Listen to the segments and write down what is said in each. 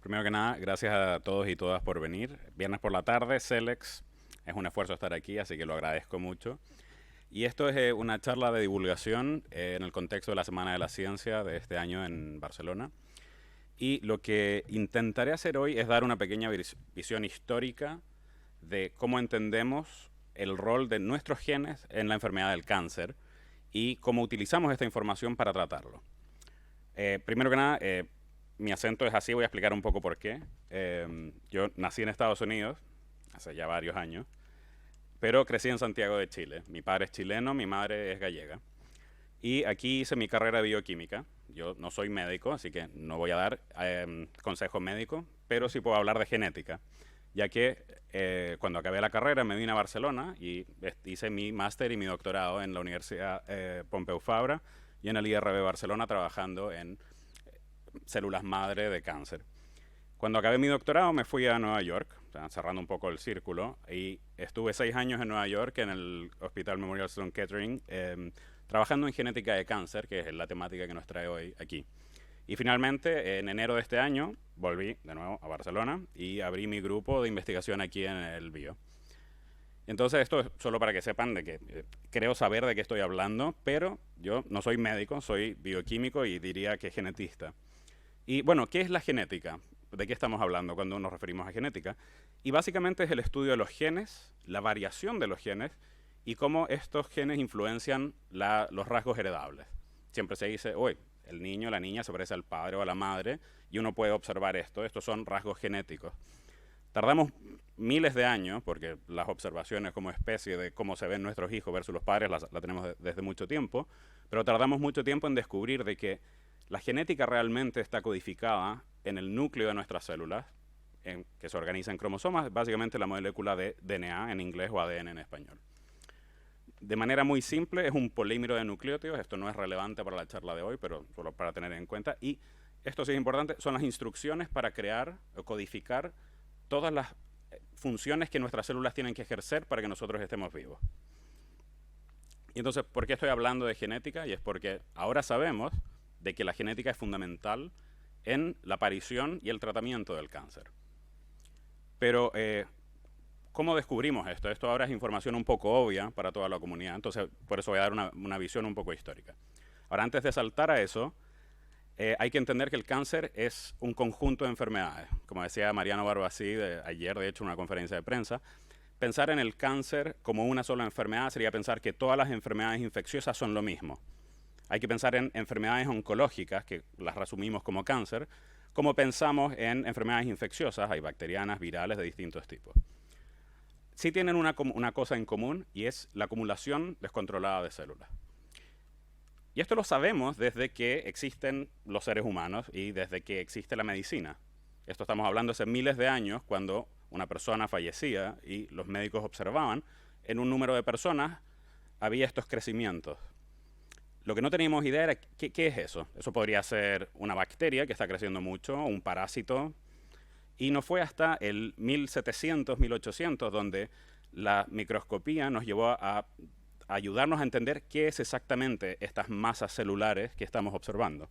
Primero que nada, gracias a todos y todas por venir. Viernes por la tarde, Celex. Es un esfuerzo estar aquí, así que lo agradezco mucho. Y esto es una charla de divulgación en el contexto de la Semana de la Ciencia de este año en Barcelona. Y lo que intentaré hacer hoy es dar una pequeña visión histórica de cómo entendemos el rol de nuestros genes en la enfermedad del cáncer y cómo utilizamos esta información para tratarlo. Primero que nada, mi acento es así, voy a explicar un poco por qué. Yo nací en Estados Unidos hace ya varios años, pero crecí en Santiago de Chile. Mi padre es chileno, mi madre es gallega. Y aquí hice mi carrera de bioquímica. Yo no soy médico, así que no voy a dar consejo médico, pero sí puedo hablar de genética, ya que cuando acabé la carrera me vine a Barcelona y hice mi máster y mi doctorado en la Universidad Pompeu Fabra y en el IRB Barcelona trabajando en células madre de cáncer. Cuando acabé mi doctorado me fui a Nueva York, o sea, cerrando un poco el círculo, y estuve 6 años en Nueva York en el Hospital Memorial Sloan Kettering, trabajando en genética de cáncer, que es la temática que nos trae hoy aquí. Y finalmente, en enero de este año, volví de nuevo a Barcelona y abrí mi grupo de investigación aquí en el BIO. Entonces, esto es solo para que sepan de que creo saber de qué estoy hablando, pero yo no soy médico, soy bioquímico y diría que genetista. Y bueno, ¿qué es la genética? ¿De qué estamos hablando cuando nos referimos a genética? Y básicamente es el estudio de los genes, la variación de los genes y cómo estos genes influencian los rasgos heredables. Siempre se dice, uy, el niño o la niña se parece al padre o a la madre y uno puede observar esto. Estos son rasgos genéticos. Tardamos miles de años, porque las observaciones como especie de cómo se ven nuestros hijos versus los padres la tenemos desde mucho tiempo, pero tardamos mucho tiempo en descubrir de que la genética realmente está codificada en el núcleo de nuestras células, que se organiza en cromosomas, básicamente la molécula de DNA en inglés o ADN en español. De manera muy simple, es un polímero de nucleótidos. Esto no es relevante para la charla de hoy, pero solo para tener en cuenta. Y esto sí es importante, son las instrucciones para crear o codificar todas las funciones que nuestras células tienen que ejercer para que nosotros estemos vivos. Y entonces, ¿por qué estoy hablando de genética? Y es porque ahora sabemos de que la genética es fundamental en la aparición y el tratamiento del cáncer. Pero, ¿cómo descubrimos esto? Esto ahora es información un poco obvia para toda la comunidad, entonces por eso voy a dar una visión un poco histórica. Ahora, antes de saltar a eso, hay que entender que el cáncer es un conjunto de enfermedades. Como decía Mariano Barbasí ayer, de hecho, en una conferencia de prensa, pensar en el cáncer como una sola enfermedad sería pensar que todas las enfermedades infecciosas son lo mismo. Hay que pensar en enfermedades oncológicas, que las resumimos como cáncer, como pensamos en enfermedades infecciosas, hay bacterianas, virales de distintos tipos. Sí tienen una cosa en común y es la acumulación descontrolada de células. Y esto lo sabemos desde que existen los seres humanos y desde que existe la medicina. Esto estamos hablando hace miles de años, cuando una persona fallecía y los médicos observaban, en un número de personas había estos crecimientos. Lo que no teníamos idea era qué es eso. Eso podría ser una bacteria que está creciendo mucho, un parásito. Y no fue hasta el 1700, 1800, donde la microscopía nos llevó a ayudarnos a entender qué es exactamente estas masas celulares que estamos observando.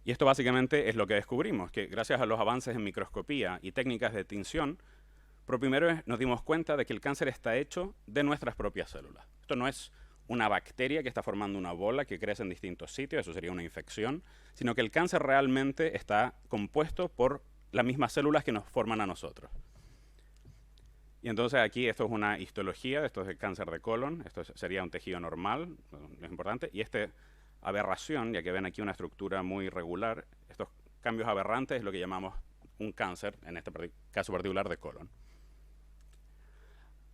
Y esto básicamente es lo que descubrimos, que gracias a los avances en microscopía y técnicas de tinción, por primera vez nos dimos cuenta de que el cáncer está hecho de nuestras propias células. Esto no es una bacteria que está formando una bola que crece en distintos sitios, eso sería una infección, sino que el cáncer realmente está compuesto por las mismas células que nos forman a nosotros. Y entonces aquí esto es una histología, esto es el cáncer de colon, esto sería un tejido normal, es importante, y esta aberración, ya que ven aquí una estructura muy irregular, estos cambios aberrantes es lo que llamamos un cáncer, en este caso particular de colon.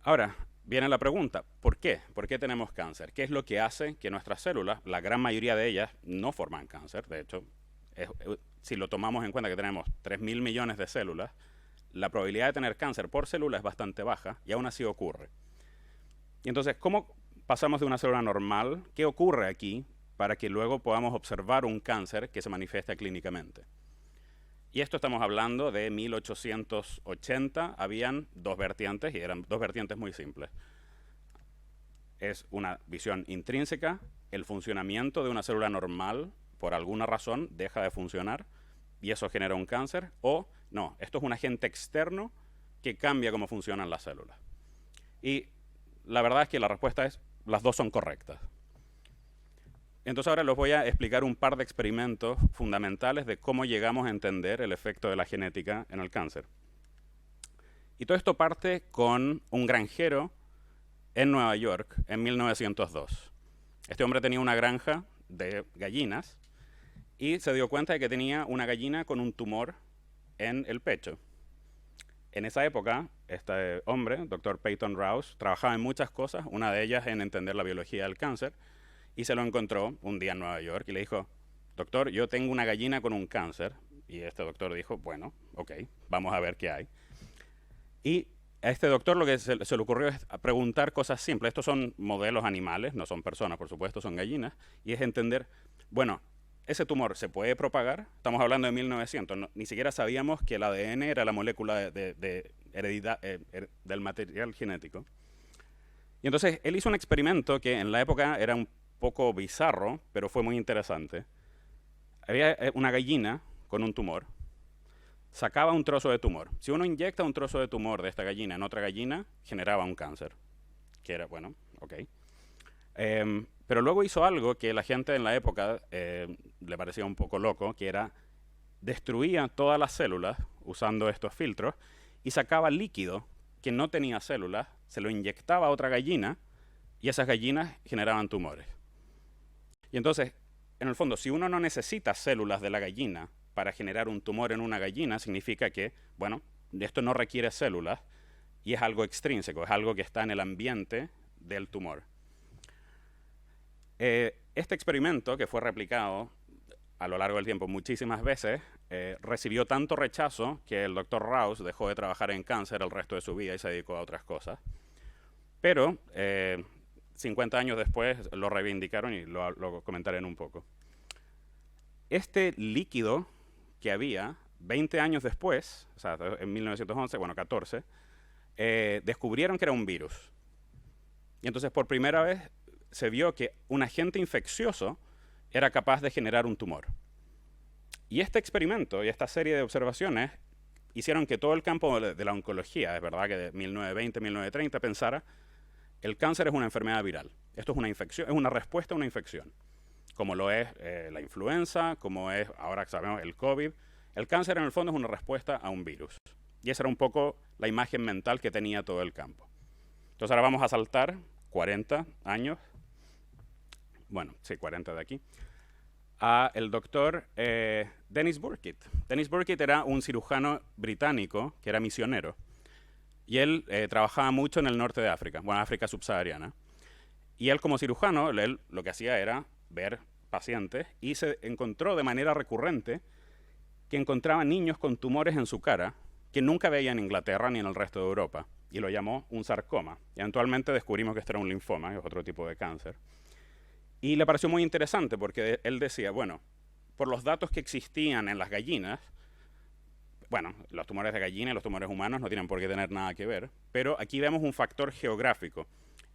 Ahora, viene la pregunta, ¿por qué? ¿Por qué tenemos cáncer? ¿Qué es lo que hace que nuestras células, la gran mayoría de ellas, no forman cáncer? De hecho, si lo tomamos en cuenta que tenemos 3.000 millones de células, la probabilidad de tener cáncer por célula es bastante baja y aún así ocurre. Y entonces, ¿cómo pasamos de una célula normal? ¿Qué ocurre aquí para que luego podamos observar un cáncer que se manifiesta clínicamente? Y esto estamos hablando de 1880, habían dos vertientes y eran dos vertientes muy simples. Es una visión intrínseca, el funcionamiento de una célula normal por alguna razón deja de funcionar y eso genera un cáncer, o no, esto es un agente externo que cambia cómo funcionan las células. Y la verdad es que la respuesta es, las dos son correctas. Entonces ahora les voy a explicar un par de experimentos fundamentales de cómo llegamos a entender el efecto de la genética en el cáncer. Y todo esto parte con un granjero en Nueva York en 1902. Este hombre tenía una granja de gallinas y se dio cuenta de que tenía una gallina con un tumor en el pecho. En esa época, este hombre, Dr. Peyton Rous, trabajaba en muchas cosas, una de ellas en entender la biología del cáncer, y se lo encontró un día en Nueva York y le dijo, doctor, yo tengo una gallina con un cáncer. Y este doctor dijo, bueno, ok, vamos a ver qué hay. Y a este doctor lo que se le ocurrió es preguntar cosas simples. Estos son modelos animales, no son personas, por supuesto, son gallinas. Y es entender, bueno, ¿ese tumor se puede propagar? Estamos hablando de 1900. Ni siquiera sabíamos que el ADN era la molécula de heredidad, del material genético. Y entonces él hizo un experimento que en la época era un poco bizarro, pero fue muy interesante. Había una gallina con un tumor. Sacaba un trozo de tumor. Si uno inyecta un trozo de tumor de esta gallina en otra gallina, generaba un cáncer. Que era, bueno, ok. Pero luego hizo algo que la gente en la época le parecía un poco loco, que era destruía todas las células usando estos filtros y sacaba líquido que no tenía células, se lo inyectaba a otra gallina y esas gallinas generaban tumores. Y entonces, en el fondo, si uno no necesita células de la gallina para generar un tumor en una gallina, significa que, bueno, esto no requiere células y es algo extrínseco, es algo que está en el ambiente del tumor. Este experimento, que fue replicado a lo largo del tiempo muchísimas veces, recibió tanto rechazo que el Dr. Rous dejó de trabajar en cáncer el resto de su vida y se dedicó a otras cosas. Pero 50 años después lo reivindicaron y lo comentaré en un poco. Este líquido que había 20 años después, o sea, en 1911, bueno, 14, descubrieron que era un virus. Y entonces por primera vez se vio que un agente infeccioso era capaz de generar un tumor. Y este experimento y esta serie de observaciones hicieron que todo el campo de la oncología, es verdad que de 1920, 1930, pensara el cáncer es una enfermedad viral. Esto es una infección, es una respuesta a una infección, como lo es la influenza, como es, ahora sabemos, el COVID. El cáncer en el fondo es una respuesta a un virus. Y esa era un poco la imagen mental que tenía todo el campo. Entonces ahora vamos a saltar 40 años, bueno, sí, 40 de aquí, a el doctor Denis Burkitt. Denis Burkitt era un cirujano británico que era misionero. Y él trabajaba mucho en el norte de África, bueno, África subsahariana. Y él como cirujano, él lo que hacía era ver pacientes y se encontró de manera recurrente que encontraba niños con tumores en su cara que nunca veía en Inglaterra ni en el resto de Europa. Y lo llamó un sarcoma. Y eventualmente descubrimos que este era un linfoma, que es otro tipo de cáncer. Y le pareció muy interesante porque él decía, bueno, por los datos que existían en las gallinas, bueno, los tumores de gallina y los tumores humanos no tienen por qué tener nada que ver, pero aquí vemos un factor geográfico.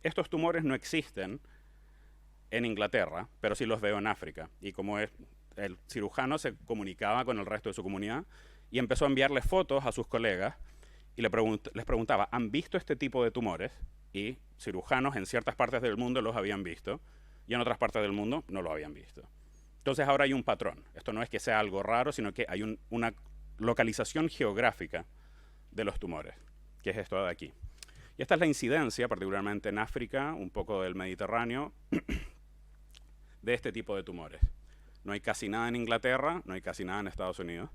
Estos tumores no existen en Inglaterra, pero sí los veo en África. Y como el cirujano se comunicaba con el resto de su comunidad y empezó a enviarle fotos a sus colegas y les preguntaba, ¿han visto este tipo de tumores? Y cirujanos en ciertas partes del mundo los habían visto y en otras partes del mundo no lo habían visto. Entonces ahora hay un patrón. Esto no es que sea algo raro, sino que hay una localización geográfica de los tumores, que es esto de aquí. Y esta es la incidencia, particularmente en África, un poco del Mediterráneo, de este tipo de tumores. No hay casi nada en Inglaterra, no hay casi nada en Estados Unidos,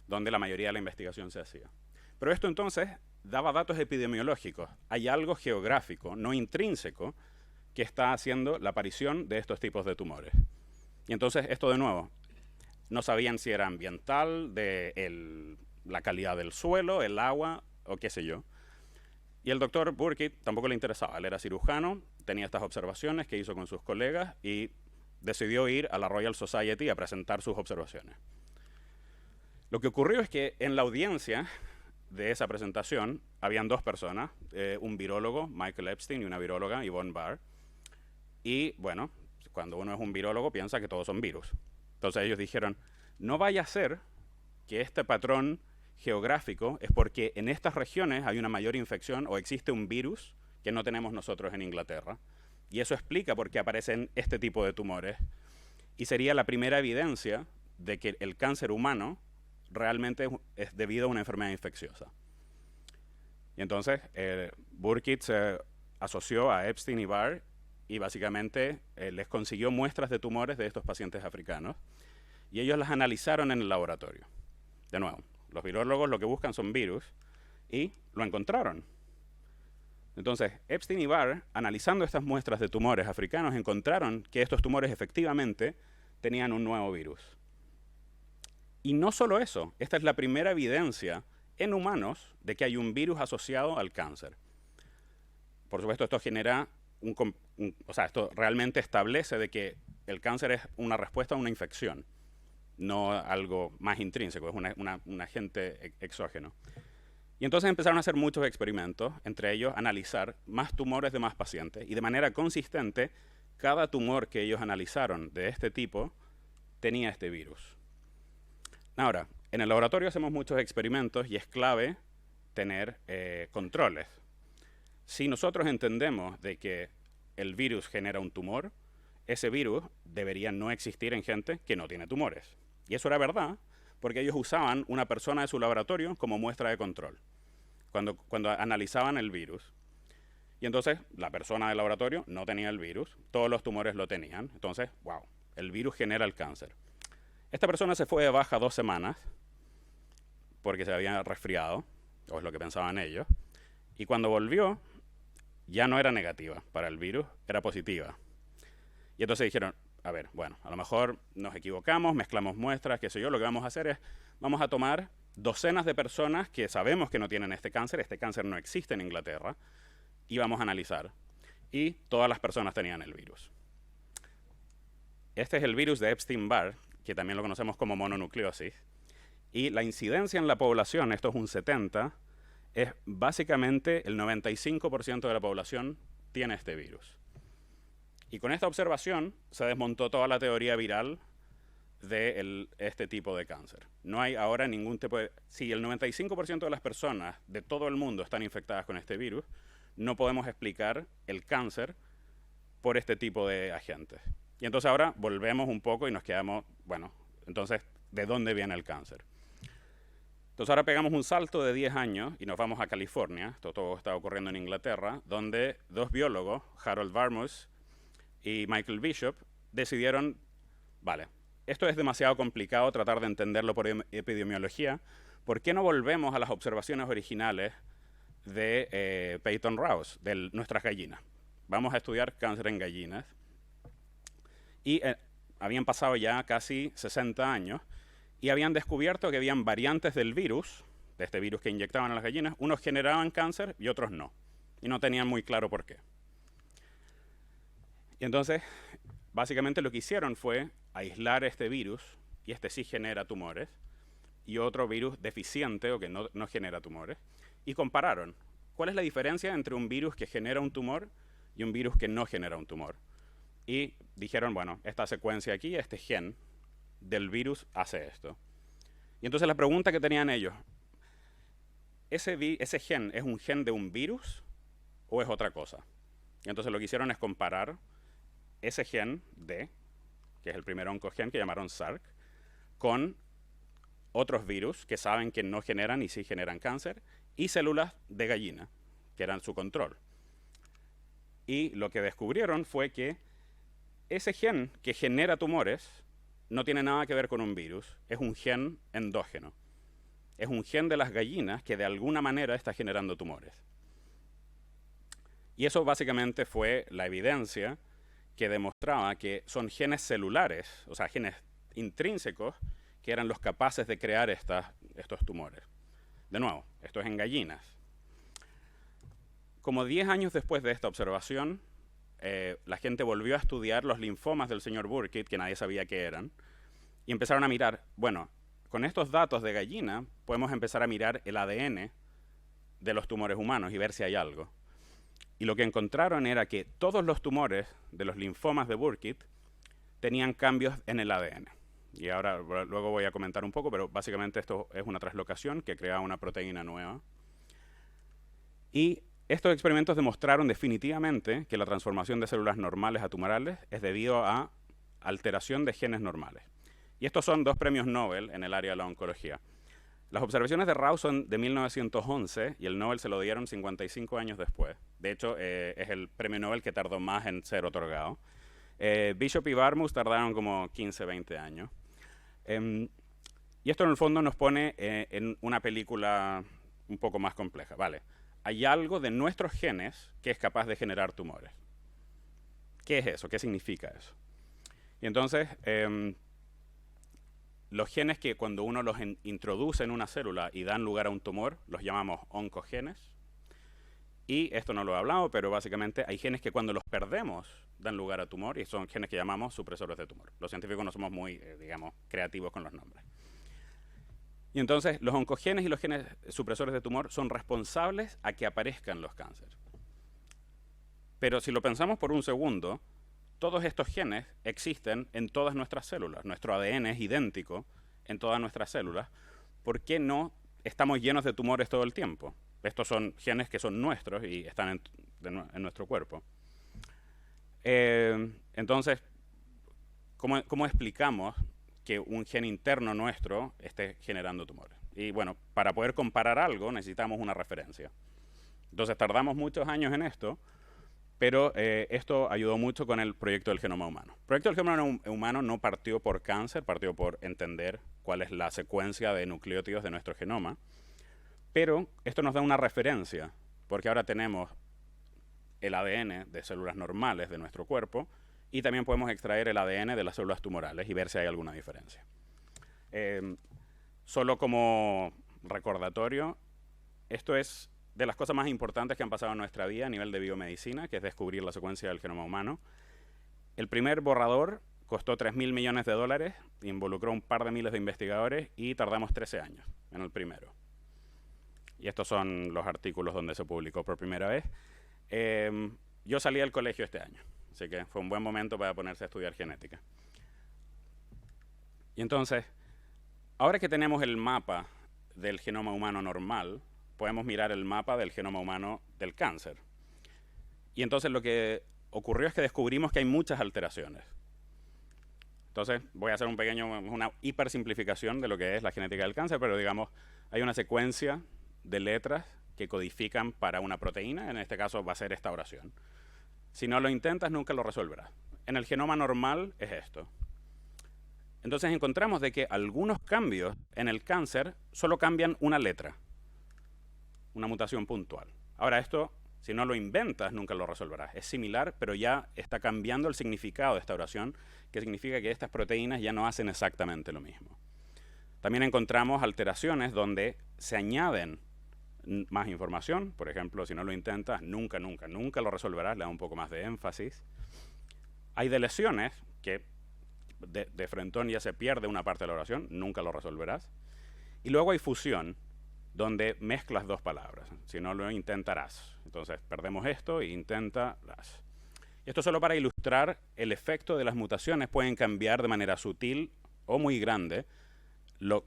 donde la mayoría de la investigación se hacía. Pero esto entonces daba datos epidemiológicos. Hay algo geográfico, no intrínseco, que está haciendo la aparición de estos tipos de tumores. Y entonces esto de nuevo, no sabían si era ambiental, de la calidad del suelo, el agua o qué sé yo. Y el doctor Burkitt tampoco le interesaba. Él era cirujano, tenía estas observaciones que hizo con sus colegas y decidió ir a la Royal Society a presentar sus observaciones. Lo que ocurrió es que en la audiencia de esa presentación habían dos personas, un virólogo, Michael Epstein, y una viróloga, Yvonne Barr. Y bueno, cuando uno es un virólogo piensa que todos son virus. Entonces ellos dijeron, no vaya a ser que este patrón geográfico es porque en estas regiones hay una mayor infección o existe un virus que no tenemos nosotros en Inglaterra. Y eso explica por qué aparecen este tipo de tumores. Y sería la primera evidencia de que el cáncer humano realmente es debido a una enfermedad infecciosa. Y entonces Burkitt se asoció a Epstein y Barr y básicamente les consiguió muestras de tumores de estos pacientes africanos y ellos las analizaron en el laboratorio. De nuevo, los virólogos lo que buscan son virus y lo encontraron. Entonces, Epstein y Barr, analizando estas muestras de tumores africanos, encontraron que estos tumores efectivamente tenían un nuevo virus. Y no solo eso, esta es la primera evidencia en humanos de que hay un virus asociado al cáncer. Por supuesto, esto genera esto realmente establece de que el cáncer es una respuesta a una infección, no algo más intrínseco, es un agente exógeno. Y entonces empezaron a hacer muchos experimentos, entre ellos analizar más tumores de más pacientes, y de manera consistente, cada tumor que ellos analizaron de este tipo tenía este virus. Ahora, en el laboratorio hacemos muchos experimentos y es clave tener controles. Si nosotros entendemos de que el virus genera un tumor, ese virus debería no existir en gente que no tiene tumores. Y eso era verdad, porque ellos usaban una persona de su laboratorio como muestra de control, cuando analizaban el virus. Y entonces la persona del laboratorio no tenía el virus, todos los tumores lo tenían. Entonces, wow, el virus genera el cáncer. Esta persona se fue de baja 2 semanas porque se había resfriado, o es lo que pensaban ellos, y cuando volvió ya no era negativa para el virus, era positiva. Y entonces dijeron, a ver, bueno, a lo mejor nos equivocamos, mezclamos muestras, qué sé yo, lo que vamos a hacer es, vamos a tomar docenas de personas que sabemos que no tienen este cáncer no existe en Inglaterra, y vamos a analizar. Y todas las personas tenían el virus. Este es el virus de Epstein-Barr, que también lo conocemos como mononucleosis, y la incidencia en la población, esto es un 70%, es básicamente el 95% de la población tiene este virus. Y con esta observación se desmontó toda la teoría viral de este tipo de cáncer. No hay ahora ningún tipo de... Si el 95% de las personas de todo el mundo están infectadas con este virus, no podemos explicar el cáncer por este tipo de agentes. Y entonces ahora volvemos un poco y nos quedamos, bueno, entonces, ¿de dónde viene el cáncer? Entonces ahora pegamos un salto de 10 años y nos vamos a California, esto todo está ocurriendo en Inglaterra, donde 2 biólogos, Harold Varmus y Michael Bishop, decidieron, vale, esto es demasiado complicado tratar de entenderlo por epidemiología, ¿por qué no volvemos a las observaciones originales de Peyton Rose, de nuestras gallinas? Vamos a estudiar cáncer en gallinas. Y habían pasado ya casi 60 años, y habían descubierto que habían variantes del virus, de este virus que inyectaban a las gallinas, unos generaban cáncer y otros no. Y no tenían muy claro por qué. Y entonces, básicamente lo que hicieron fue aislar este virus, y este sí genera tumores, y otro virus deficiente o que no genera tumores, y compararon cuál es la diferencia entre un virus que genera un tumor y un virus que no genera un tumor. Y dijeron, bueno, esta secuencia aquí, este gen del virus hace esto. Y entonces la pregunta que tenían ellos, ¿ese gen es un gen de un virus o es otra cosa? Y entonces lo que hicieron es comparar ese gen D, que es el primer oncogen que llamaron SARC, con otros virus que saben que no generan y sí generan cáncer, y células de gallina, que eran su control. Y lo que descubrieron fue que ese gen que genera tumores no tiene nada que ver con un virus, es un gen endógeno. Es un gen de las gallinas que de alguna manera está generando tumores. Y eso básicamente fue la evidencia que demostraba que son genes celulares, o sea, genes intrínsecos, que eran los capaces de crear estos tumores. De nuevo, esto es en gallinas. Como 10 años después de esta observación, la gente volvió a estudiar los linfomas del señor Burkitt, que nadie sabía qué eran, y empezaron a mirar, bueno, con estos datos de gallina podemos empezar a mirar el ADN de los tumores humanos y ver si hay algo. Y lo que encontraron era que todos los tumores de los linfomas de Burkitt tenían cambios en el ADN. Y ahora luego voy a comentar un poco, pero básicamente esto es una translocación que crea una proteína nueva. Y estos experimentos demostraron definitivamente que la transformación de células normales a tumorales es debido a alteración de genes normales. Y estos son 2 premios Nobel en el área de la oncología. Las observaciones de Rao son de 1911 y el Nobel se lo dieron 55 años después. De hecho, es el premio Nobel que tardó más en ser otorgado. Bishop y Barmus tardaron como 15, 20 años. Y esto en el fondo nos pone en una película un poco más compleja. Vale, hay algo de nuestros genes que es capaz de generar tumores. ¿Qué es eso? ¿Qué significa eso? Y entonces, los genes que cuando uno los introduce en una célula y dan lugar a un tumor, los llamamos oncogenes. Y esto no lo he hablado, pero básicamente hay genes que cuando los perdemos dan lugar a tumor y son genes que llamamos supresores de tumor. Los científicos no somos muy, digamos, creativos con los nombres. Y entonces los oncogenes y los genes supresores de tumor son responsables a que aparezcan los cánceres. Pero si lo pensamos por un segundo, todos estos genes existen en todas nuestras células. Nuestro ADN es idéntico en todas nuestras células. ¿Por qué no estamos llenos de tumores todo el tiempo? Estos son genes que son nuestros y están en nuestro cuerpo. Entonces, ¿cómo explicamos que un gen interno nuestro esté generando tumores? Y bueno, para poder comparar algo necesitamos una referencia. Entonces tardamos muchos años en esto, pero esto ayudó mucho con el proyecto del genoma humano. El proyecto del genoma humano no partió por cáncer, partió por entender cuál es la secuencia de nucleótidos de nuestro genoma. Pero esto nos da una referencia, porque ahora tenemos el ADN de células normales de nuestro cuerpo y también podemos extraer el ADN de las células tumorales y ver si hay alguna diferencia. Solo como recordatorio, esto es de las cosas más importantes que han pasado en nuestra vida a nivel de biomedicina, que es descubrir la secuencia del genoma humano. El primer borrador costó $3.000 millones, involucró un par de miles de investigadores y tardamos 13 años en el primero. Y estos son los artículos donde se publicó por primera vez. Yo salí del colegio este año, así que fue un buen momento para ponerse a estudiar genética. Y entonces, ahora que tenemos el mapa del genoma humano normal, podemos mirar el mapa del genoma humano del cáncer. Y entonces lo que ocurrió es que descubrimos que hay muchas alteraciones. Entonces, voy a hacer una hipersimplificación de lo que es la genética del cáncer, pero digamos, hay una secuencia de letras que codifican para una proteína, en este caso va a ser esta oración. Si no lo intentas, nunca lo resolverás. En el genoma normal es esto. Entonces encontramos de que algunos cambios en el cáncer solo cambian una letra, una mutación puntual. Ahora esto, si no lo inventas, nunca lo resolverás. Es similar, pero ya está cambiando el significado de esta oración, que significa que estas proteínas ya no hacen exactamente lo mismo. También encontramos alteraciones donde se añaden más información. Por ejemplo, si no lo intentas, nunca lo resolverás, le da un poco más de énfasis. Hay deleciones que de frentón ya se pierde una parte de la oración, nunca lo resolverás. Y luego hay fusión, donde mezclas dos palabras. Si no lo intentarás. Entonces, perdemos esto e intentarás. Esto solo para ilustrar el efecto de las mutaciones. Pueden cambiar de manera sutil o muy grande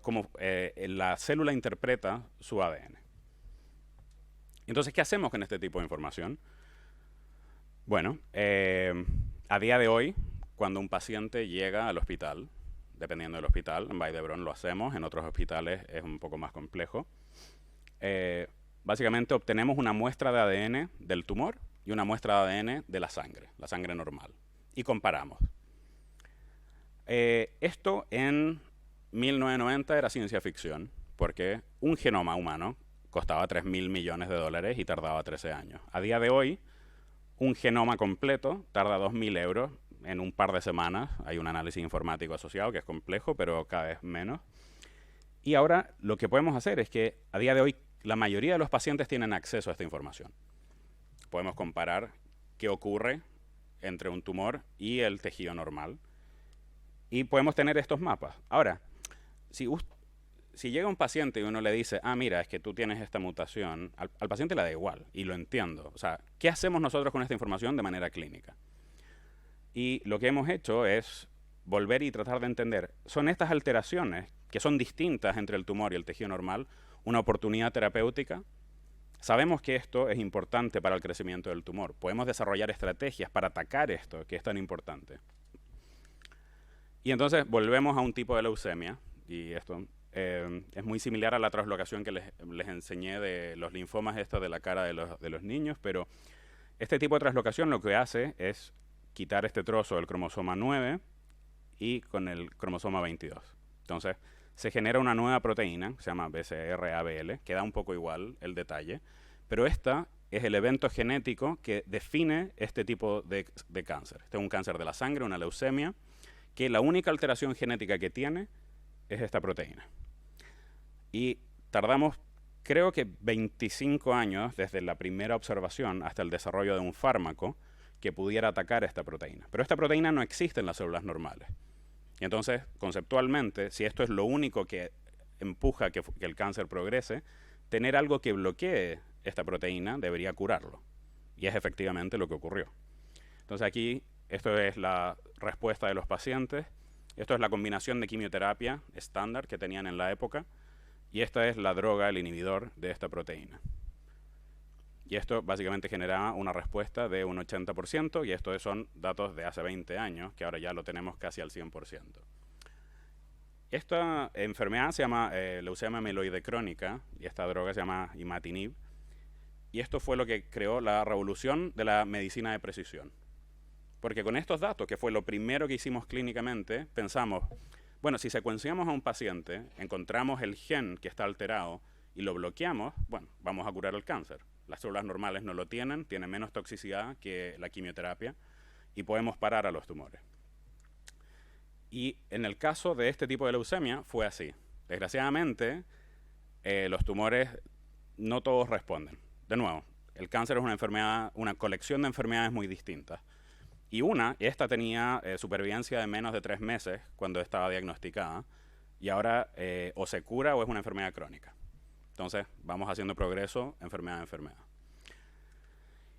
como la célula interpreta su ADN. Entonces, ¿qué hacemos con este tipo de información? Bueno, a día de hoy, cuando un paciente llega al hospital, dependiendo del hospital, en Vall d'Hebron lo hacemos, en otros hospitales es un poco más complejo, básicamente obtenemos una muestra de ADN del tumor y una muestra de ADN de la sangre normal, y comparamos. Esto en 1990 era ciencia ficción, porque un genoma humano costaba $3.000 millones y tardaba 13 años. A día de hoy, un genoma completo tarda 2.000 euros en un par de semanas. Hay un análisis informático asociado que es complejo, pero cada vez menos. Y ahora lo que podemos hacer es que a día de hoy la mayoría de los pacientes tienen acceso a esta información. Podemos comparar qué ocurre entre un tumor y el tejido normal. Y podemos tener estos mapas. Ahora, si llega un paciente y uno le dice, mira, es que tú tienes esta mutación, al paciente le da igual, y lo entiendo. O sea, ¿qué hacemos nosotros con esta información de manera clínica? Y lo que hemos hecho es volver y tratar de entender, ¿son estas alteraciones que son distintas entre el tumor y el tejido normal una oportunidad terapéutica? Sabemos que esto es importante para el crecimiento del tumor. Podemos desarrollar estrategias para atacar esto, que es tan importante. Y entonces volvemos a un tipo de leucemia, y esto es muy similar a la translocación que les enseñé de los linfomas estos de la cara de los niños, pero este tipo de translocación lo que hace es quitar este trozo del cromosoma 9 y con el cromosoma 22. Entonces se genera una nueva proteína, se llama BCR-ABL, que da un poco igual el detalle, pero esta es el evento genético que define este tipo de cáncer. Este es un cáncer de la sangre, una leucemia, que la única alteración genética que tiene es esta proteína. Y tardamos, creo que 25 años desde la primera observación hasta el desarrollo de un fármaco que pudiera atacar esta proteína. Pero esta proteína no existe en las células normales. Y entonces, conceptualmente, si esto es lo único que empuja que el cáncer progrese, tener algo que bloquee esta proteína debería curarlo. Y es efectivamente lo que ocurrió. Entonces aquí, esto es la respuesta de los pacientes. Esto es la combinación de quimioterapia estándar que tenían en la época. Y esta es la droga, el inhibidor de esta proteína. Y esto básicamente generaba una respuesta de un 80%, y estos son datos de hace 20 años, que ahora ya lo tenemos casi al 100%. Esta enfermedad se llama leucemia mieloide crónica, y esta droga se llama imatinib. Y esto fue lo que creó la revolución de la medicina de precisión. Porque con estos datos, que fue lo primero que hicimos clínicamente, pensamos, bueno, si secuenciamos a un paciente, encontramos el gen que está alterado y lo bloqueamos, bueno, vamos a curar el cáncer. Las células normales no lo tienen menos toxicidad que la quimioterapia y podemos parar a los tumores. Y en el caso de este tipo de leucemia fue así. Desgraciadamente, los tumores no todos responden. De nuevo, el cáncer es una enfermedad, una colección de enfermedades muy distintas. Y esta tenía supervivencia de menos de 3 meses cuando estaba diagnosticada, y ahora o se cura o es una enfermedad crónica. Entonces, vamos haciendo progreso enfermedad a enfermedad.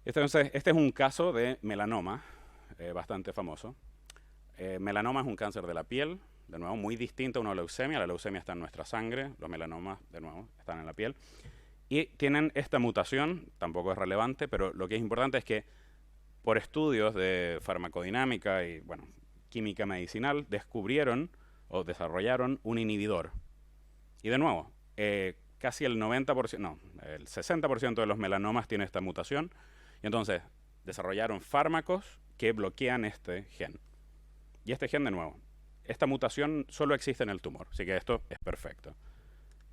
Entonces, este es un caso de melanoma, bastante famoso. Melanoma es un cáncer de la piel, de nuevo, muy distinto a una leucemia. La leucemia está en nuestra sangre, los melanomas, de nuevo, están en la piel. Y tienen esta mutación, tampoco es relevante, pero lo que es importante es que por estudios de farmacodinámica y, bueno, química medicinal, descubrieron o desarrollaron un inhibidor. Y de nuevo, casi el 90%, no, el 60% de los melanomas tiene esta mutación. Y entonces desarrollaron fármacos que bloquean este gen. Y este gen, de nuevo, esta mutación solo existe en el tumor, así que esto es perfecto.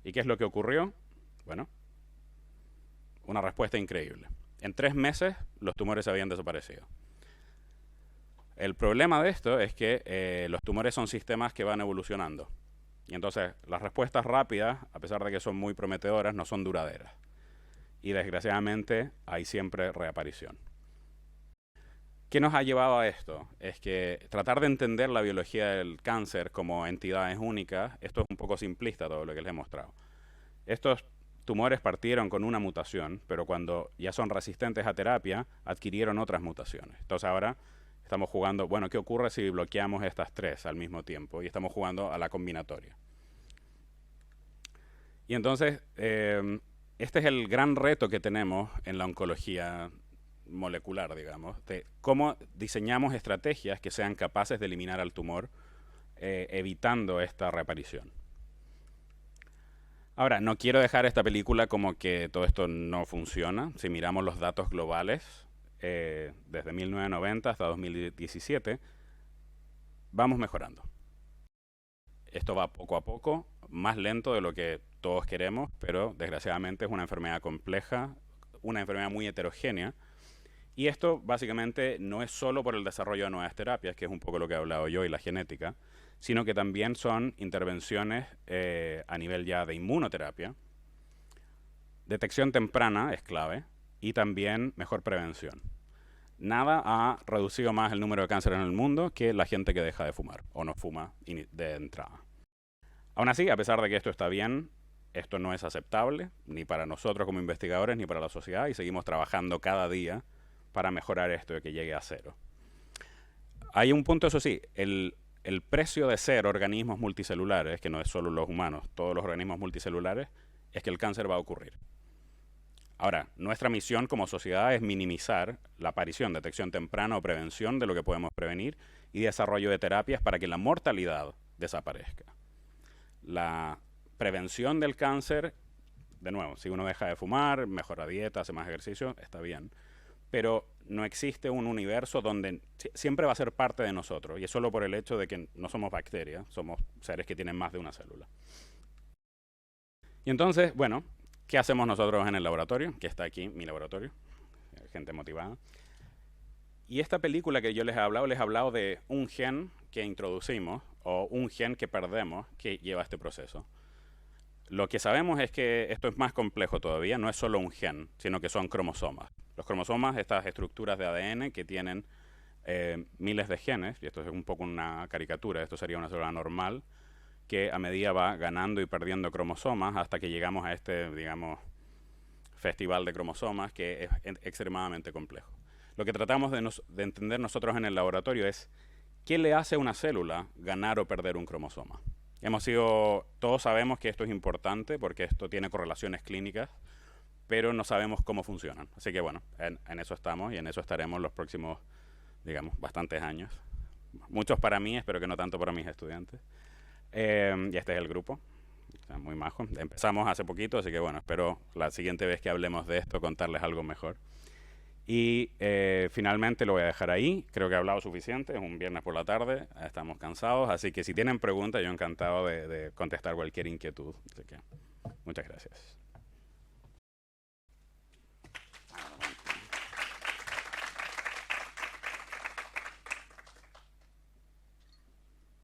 ¿Y qué es lo que ocurrió? Bueno, una respuesta increíble. En 3 meses los tumores habían desaparecido. El problema de esto es que los tumores son sistemas que van evolucionando. Y entonces las respuestas rápidas, a pesar de que son muy prometedoras, no son duraderas. Y desgraciadamente hay siempre reaparición. ¿Qué nos ha llevado a esto? Es que tratar de entender la biología del cáncer como entidades únicas, esto es un poco simplista todo lo que les he mostrado. Estos tumores partieron con una mutación, pero cuando ya son resistentes a terapia, adquirieron otras mutaciones. Entonces ahora estamos jugando, bueno, ¿qué ocurre si bloqueamos estas 3 al mismo tiempo? Y estamos jugando a la combinatoria. Y entonces, este es el gran reto que tenemos en la oncología molecular, digamos, de cómo diseñamos estrategias que sean capaces de eliminar al tumor, evitando esta reaparición. Ahora, no quiero dejar esta película como que todo esto no funciona. Si miramos los datos globales, desde 1990 hasta 2017, vamos mejorando. Esto va poco a poco, más lento de lo que todos queremos, pero desgraciadamente es una enfermedad compleja, una enfermedad muy heterogénea. Y esto básicamente no es solo por el desarrollo de nuevas terapias, que es un poco lo que he hablado yo, y la genética, sino que también son intervenciones a nivel ya de inmunoterapia. Detección temprana es clave y también mejor prevención. Nada ha reducido más el número de cánceres en el mundo que la gente que deja de fumar o no fuma de entrada. Aún así, a pesar de que esto está bien, esto no es aceptable ni para nosotros como investigadores ni para la sociedad, y seguimos trabajando cada día para mejorar esto de que llegue a 0. Hay un punto, eso sí, el precio de ser organismos multicelulares, que no es solo los humanos, todos los organismos multicelulares, es que el cáncer va a ocurrir. Ahora, nuestra misión como sociedad es minimizar la aparición, detección temprana o prevención de lo que podemos prevenir y desarrollo de terapias para que la mortalidad desaparezca. La prevención del cáncer, de nuevo, si uno deja de fumar, mejora dieta, hace más ejercicio, está bien. Pero no existe un universo donde siempre va a ser parte de nosotros. Y es solo por el hecho de que no somos bacterias, somos seres que tienen más de una célula. Y entonces, bueno, ¿qué hacemos nosotros en el laboratorio? Que está aquí, mi laboratorio, gente motivada. Y esta película que yo les he hablado de un gen que introducimos o un gen que perdemos que lleva este proceso. Lo que sabemos es que esto es más complejo todavía, no es solo un gen, sino que son cromosomas. Los cromosomas, estas estructuras de ADN que tienen miles de genes, y esto es un poco una caricatura, esto sería una célula normal, que a medida va ganando y perdiendo cromosomas hasta que llegamos a este, digamos, festival de cromosomas que es extremadamente complejo. Lo que tratamos de entender nosotros en el laboratorio es qué le hace a una célula ganar o perder un cromosoma. Todos sabemos que esto es importante porque esto tiene correlaciones clínicas, pero no sabemos cómo funcionan. Así que bueno, en eso estamos y en eso estaremos los próximos, digamos, bastantes años. Muchos para mí, espero que no tanto para mis estudiantes. Y este es el grupo, o sea, muy majo. Empezamos hace poquito, así que bueno, espero la siguiente vez que hablemos de esto contarles algo mejor. Y finalmente lo voy a dejar ahí. Creo que he hablado suficiente. Es un viernes por la tarde. Estamos cansados. Así que si tienen preguntas, yo encantado de contestar cualquier inquietud. Así que muchas gracias.